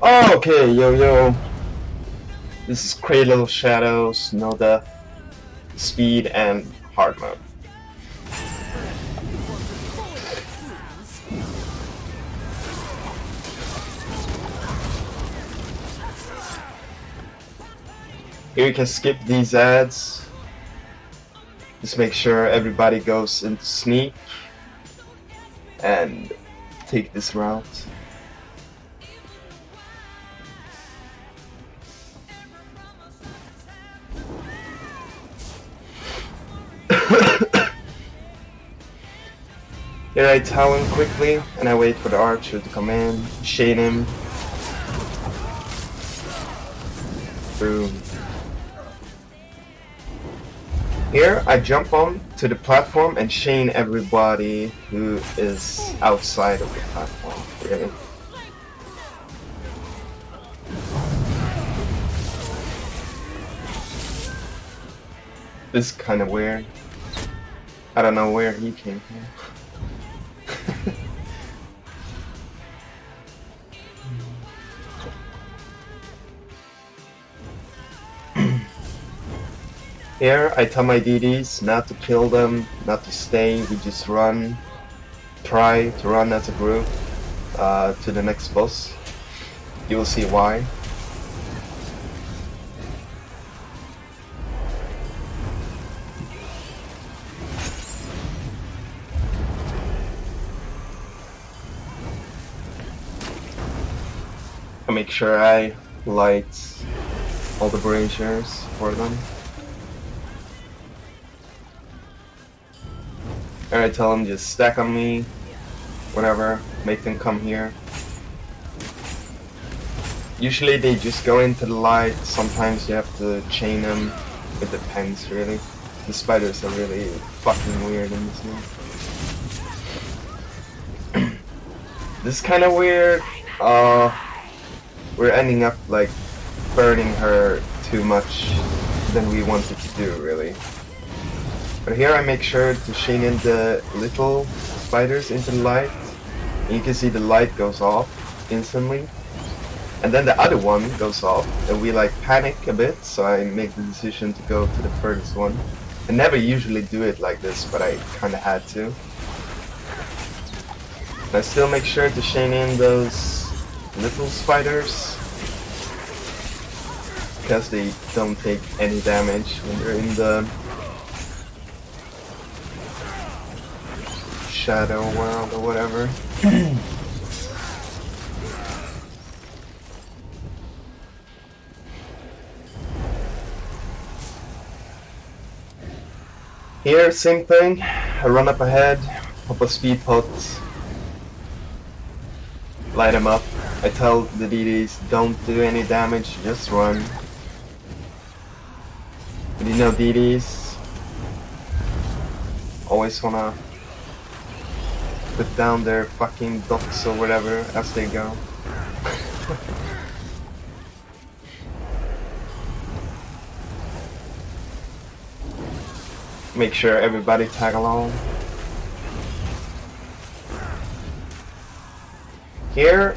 Okay, yo. This is Cradle, Shadows, Nodeath, Speed, and Hard Mode. Here you can skip these ads. Just make sure everybody goes into sneak and take this route. Here I tell him quickly, and I wait for the archer to come in, shade him. Boom. Here I jump on to the platform and chain everybody who is outside of the platform, really. This is kind of weird. I don't know where he came from. Here I tell my DDs not to kill them, not to stay, we just run. Try to run as a group to the next boss. You will see why. I make sure I light all the braziers for them. And I tell them just stack on me, whatever, make them come here. Usually they just go into the light, sometimes you have to chain them, it depends really. The spiders are really fucking weird in this game. This is kinda weird, we're ending up like burning her too much than we wanted to do really. But here I make sure to chain in the little spiders into the light. And you can see the light goes off instantly. And then the other one goes off and we like panic a bit, so I make the decision to go to the furthest one. I never usually do it like this, but I kinda had to. And I still make sure to chain in those little spiders, because they don't take any damage when they're in the shadow world or whatever. Here, same thing. I run up ahead, pop a speed pot, light them up. I tell the DDs don't do any damage, just run. But you know DDs always wanna put down their fucking dots or whatever as they go. Make sure everybody tag along. Here,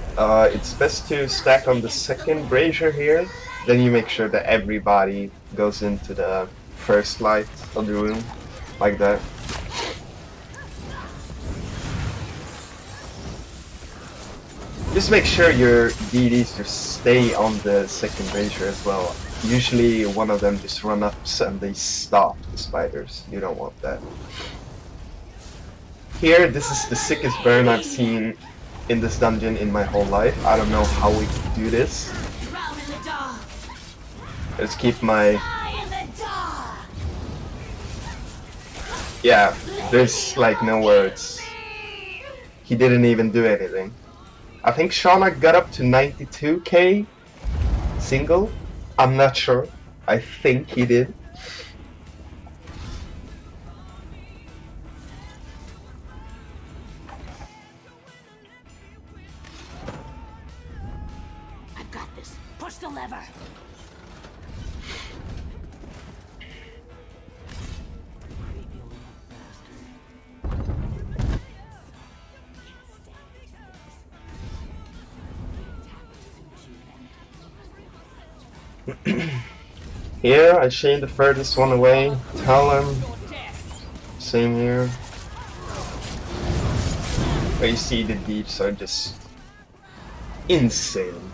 it's best to stack on the second brazier here. Then you make sure that everybody goes into the first light of the room, like that. Just make sure your DDs just stay on the second brazier as well. Usually one of them just run up and they stop the spiders. You don't want that. Here, this is the sickest burn I've seen in this dungeon in my whole life. I don't know how we can do this. Let's keep my... Yeah, there's like no words. He didn't even do anything. I think Shauna got up to 92k single. I'm not sure. I think he did. I've got this. Push the lever. Here, I chain the furthest one away. Talon. Same here. Where you see the deeps are just insane.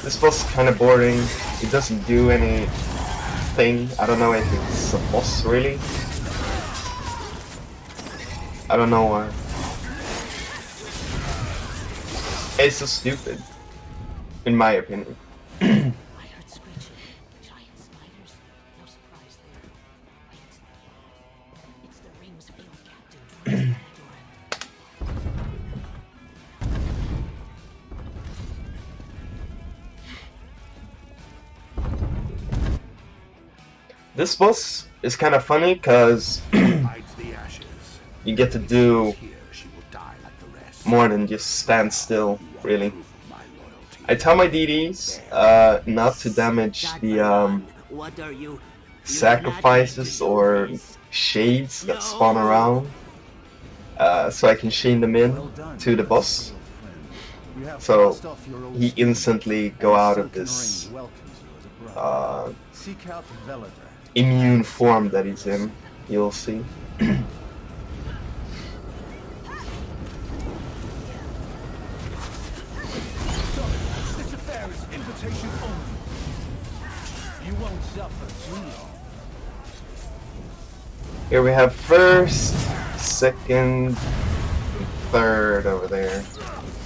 This boss is kind of boring. It doesn't do anything. I don't know if it's a boss really. I don't know why. It's so stupid, in my opinion. I heard screeching. Giant spiders. No surprise there. Wait. It's the ring's field captain. This boss is kind of funny because you get to do more than just stand still, really. I tell my DDs not to damage the sacrifices or shades that spawn around, so I can chain them in to the boss. So he instantly go out of this immune form that he's in, you'll see. Here we have first, second, third over there.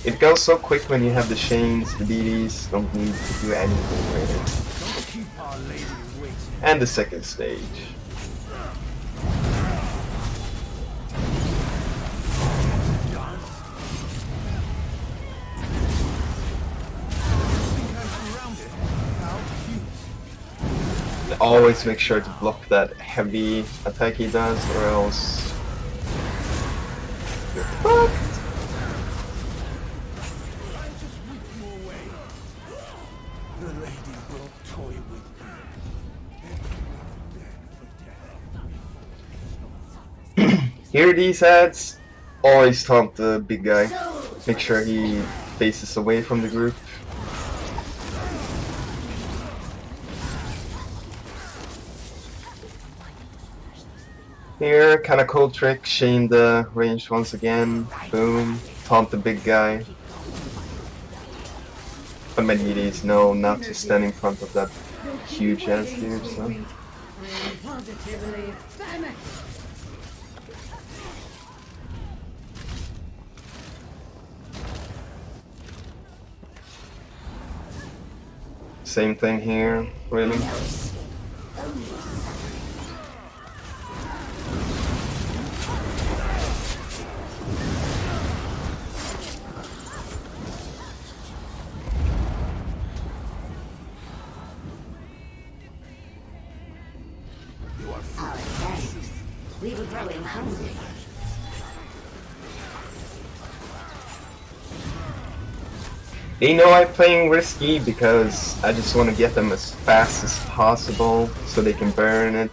It goes so quick when you have the chains, the DDs don't need to do anything really. And the second stage. Always make sure to block that heavy attack he does, or else you're fucked. Here these ads, always taunt the big guy. Make sure he faces away from the group. Here, kinda cool trick, chain the ranged once again, boom, taunt the big guy. But my DDs know not to stand in front of that huge ass dude, so. Same thing here, really. We were growing hungry. They know I'm playing risky because I just want to get them as fast as possible so they can burn it.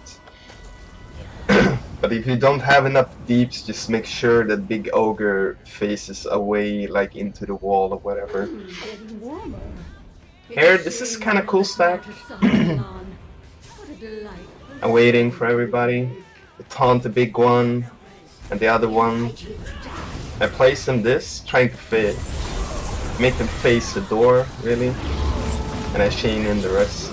But if you don't have enough deeps, just make sure that big ogre faces away, like into the wall or whatever. Here, this is kind of cool stack. I'm waiting for everybody. I taunt the big one and the other one. I place them this, trying to make them face the door, really. And I chain in the rest.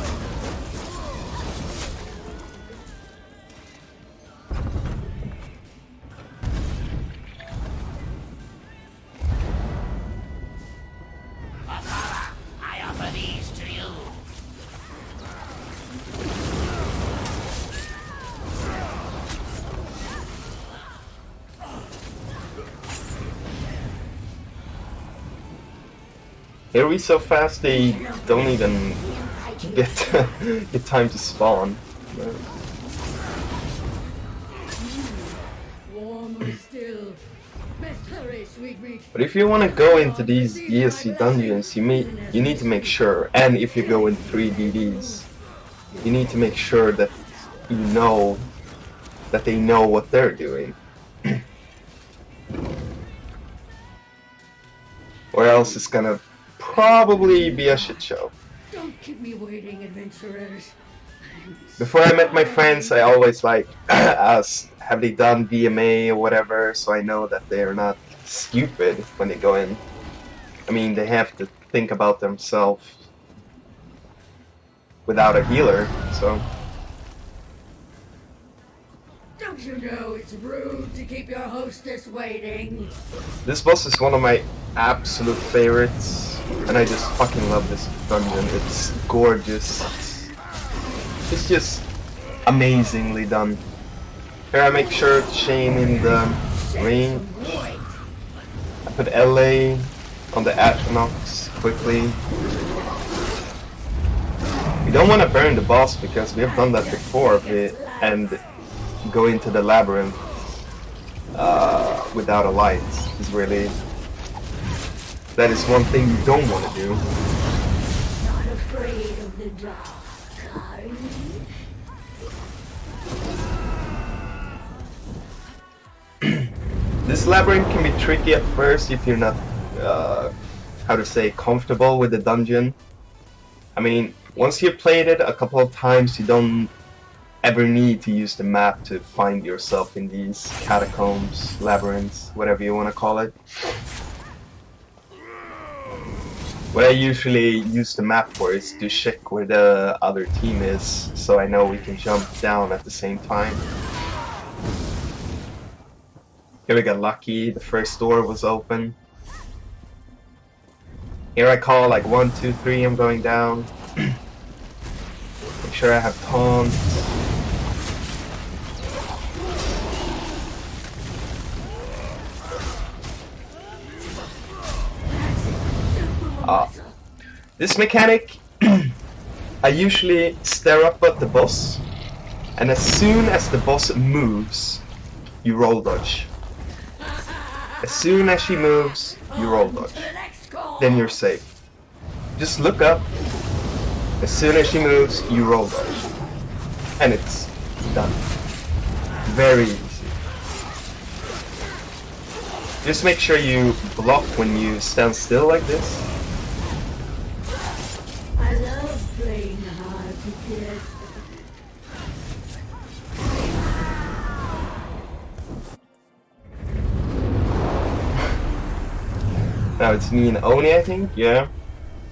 I offer these to you. Here we so fast they don't even get time to spawn. But if you want to go into these DLC dungeons, you need to make sure, and if you go in 3 DDs, you need to make sure that you know that they know what they're doing. Or else it's gonna probably be a shit show. Don't keep me waiting, adventurers. Before I met my friends, I always like asked, have they done VMA or whatever, so I know that they are not stupid when they go in. I mean, they have to think about themselves without a healer, so. Don't you know it's rude to keep your hostess waiting? This boss is one of my absolute favorites, and I just fucking love this dungeon. It's gorgeous. It's just amazingly done. Here I make sure to chain in the range. I put LA on the Atronox quickly. We don't want to burn the boss because we have done that before and go into the labyrinth without a light is really... That is one thing you don't want to do. Not afraid of the dark, are you? This labyrinth can be tricky at first if you're not, how to say, comfortable with the dungeon. I mean, once you've played it a couple of times, you don't ever need to use the map to find yourself in these catacombs, labyrinths, whatever you want to call it. What I usually use the map for is to check where the other team is, so I know we can jump down at the same time. Here we got lucky, the first door was open. Here I call like 1, 2, 3, I'm going down. Make sure I have taunt. This mechanic, I usually stare up at the boss, and as soon as the boss moves, you roll dodge. As soon as she moves, you roll dodge. Then you're safe. Just look up. As soon as she moves, you roll dodge. And it's done. Very easy. Just make sure you block when you stand still like this. I love playing hard to get. Now it's me and Oni, I think, yeah.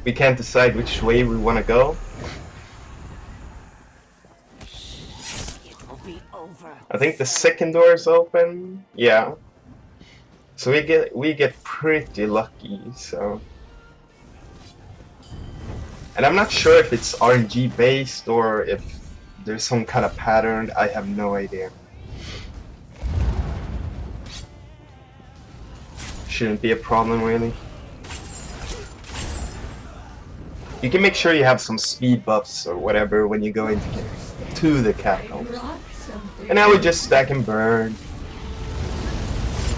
We can't decide which way we want to go. It will be over. I think the second door is open, yeah. So we get pretty lucky, so. And I'm not sure if it's RNG based or if there's some kind of pattern, I have no idea. Shouldn't be a problem really. You can make sure you have some speed buffs or whatever when you go into the catacombs. And I would just stack and burn.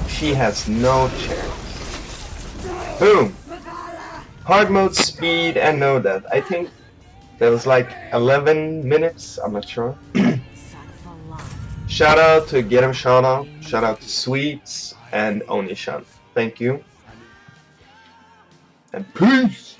She has no chance. Boom! Hard mode, speed, and Nodeath. I think that was like 11 minutes, I'm not sure. Shout out to Get 'em Shana, shout out to Sweets and Onishan. Thank you. And peace!